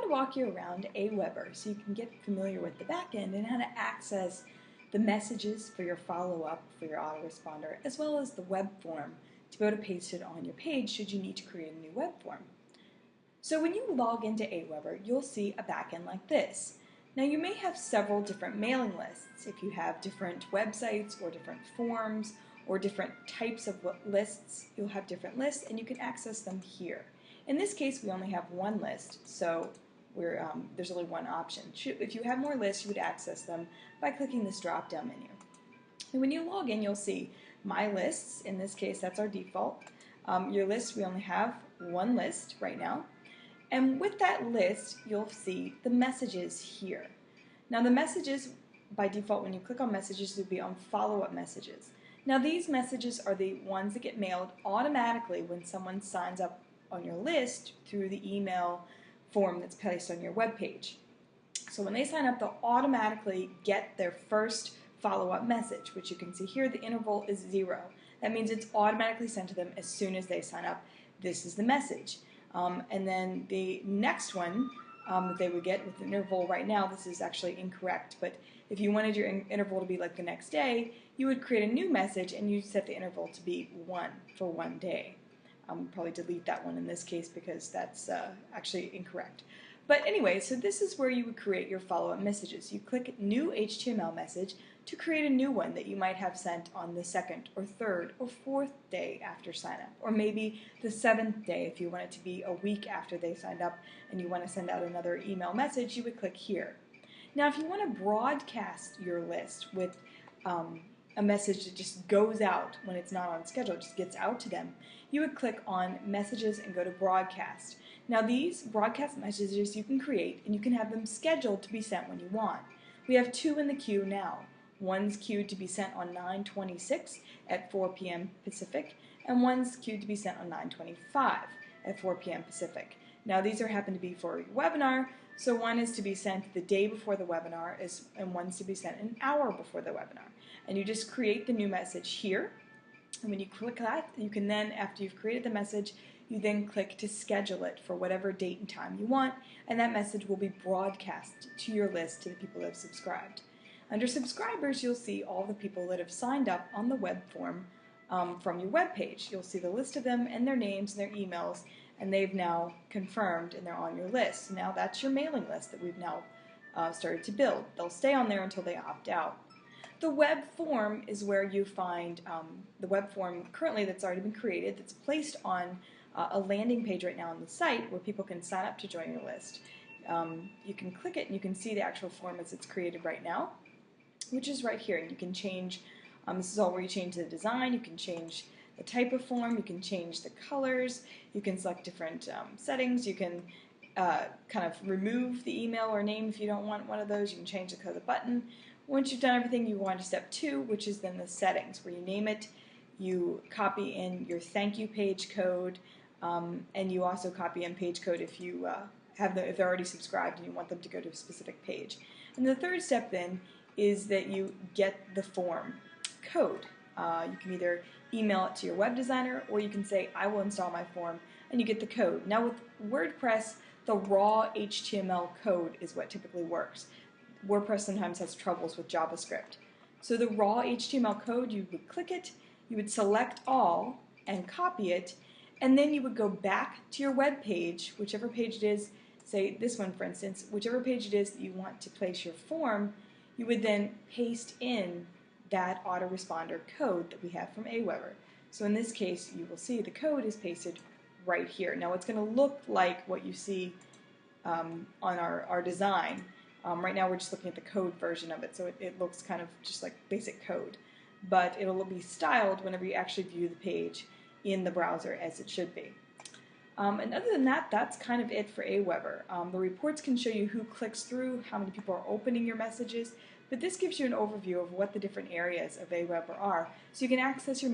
to walk you around Aweber so you can get familiar with the backend and how to access the messages for your follow-up for your autoresponder, as well as the web form to be able to paste it on your page should you need to create a new web form. So when you log into Aweber, you'll see a backend like this. Now you may have several different mailing lists. If you have different websites or different forms or different types of lists, you'll have different lists and you can access them here. In this case, we only have one list, so there's only one option. If you have more lists, you would access them by clicking this drop-down menu. And when you log in, you'll see My Lists. In this case, that's our default. Your list, we only have one list right now. And with that list, you'll see the messages here. Now the messages, by default, when you click on messages, will be on follow-up messages. Now these messages are the ones that get mailed automatically when someone signs up on your list through the email form that's placed on your web page. So when they sign up, they'll automatically get their first follow-up message, which you can see here, the interval is 0. That means it's automatically sent to them as soon as they sign up. This is the message. And then the next one that they would get with the interval right now, this is actually incorrect, but if you wanted your interval to be like the next day, you would create a new message and you'd set the interval to be 1 for 1 day. Probably delete that one in this case because that's actually incorrect. But anyway, so this is where you would create your follow-up messages. You click New HTML Message to create a new one that you might have sent on the 2nd or 3rd or 4th day after sign-up, or maybe the 7th day if you want it to be a week after they signed up and you want to send out another email message, you would click here. Now if you want to broadcast your list with a message that just goes out when it's not on schedule, it just gets out to them, you would click on Messages and go to Broadcast. Now these broadcast messages you can create and you can have them scheduled to be sent when you want. We have 2 in the queue now. One's queued to be sent on 9/26 at 4 p.m. Pacific, and one's queued to be sent on 9/25 at 4 p.m. Pacific. Now these happen to be for your webinar, so one is to be sent the day before the webinar, and one's to be sent an hour before the webinar. And you just create the new message here, and when you click that, you can then, after you've created the message, you then click to schedule it for whatever date and time you want, and that message will be broadcast to your list to the people that have subscribed. Under subscribers, you'll see all the people that have signed up on the web form from your web page. You'll see the list of them and their names and their emails, and they've now confirmed and they're on your list. Now that's your mailing list that we've now started to build. They'll stay on there until they opt out. The web form is where you find the web form currently that's already been created, that's placed on a landing page right now on the site where people can sign up to join your list. You can click it and you can see the actual form as it's created right now, which is right here. And you can change, this is all where you change the design, you can change the type of form, you can change the colors, you can select different settings, you can kind of remove the email or name if you don't want one of those, you can change the color of the button. Once you've done everything, you go on to step 2, which is then the settings, where you name it, you copy in your thank you page code, and you also copy in page code if you if they're already subscribed and you want them to go to a specific page. And the third step then is that you get the form code. You can either email it to your web designer or you can say, I will install my form, and you get the code. Now with WordPress, the raw HTML code is what typically works. WordPress sometimes has troubles with JavaScript. So the raw HTML code, you would click it, you would select all and copy it, and then you would go back to your web page, whichever page it is, say this one for instance, whichever page it is that you want to place your form, you would then paste in that autoresponder code that we have from Aweber. So in this case, you will see the code is pasted right here. Now it's going to look like what you see on our design. Right now we're just looking at the code version of it, so it looks kind of just like basic code. But it'll be styled whenever you actually view the page in the browser as it should be. And other than that, that's kind of it for Aweber. The reports can show you who clicks through, how many people are opening your messages, but this gives you an overview of what the different areas of Aweber are, so you can access your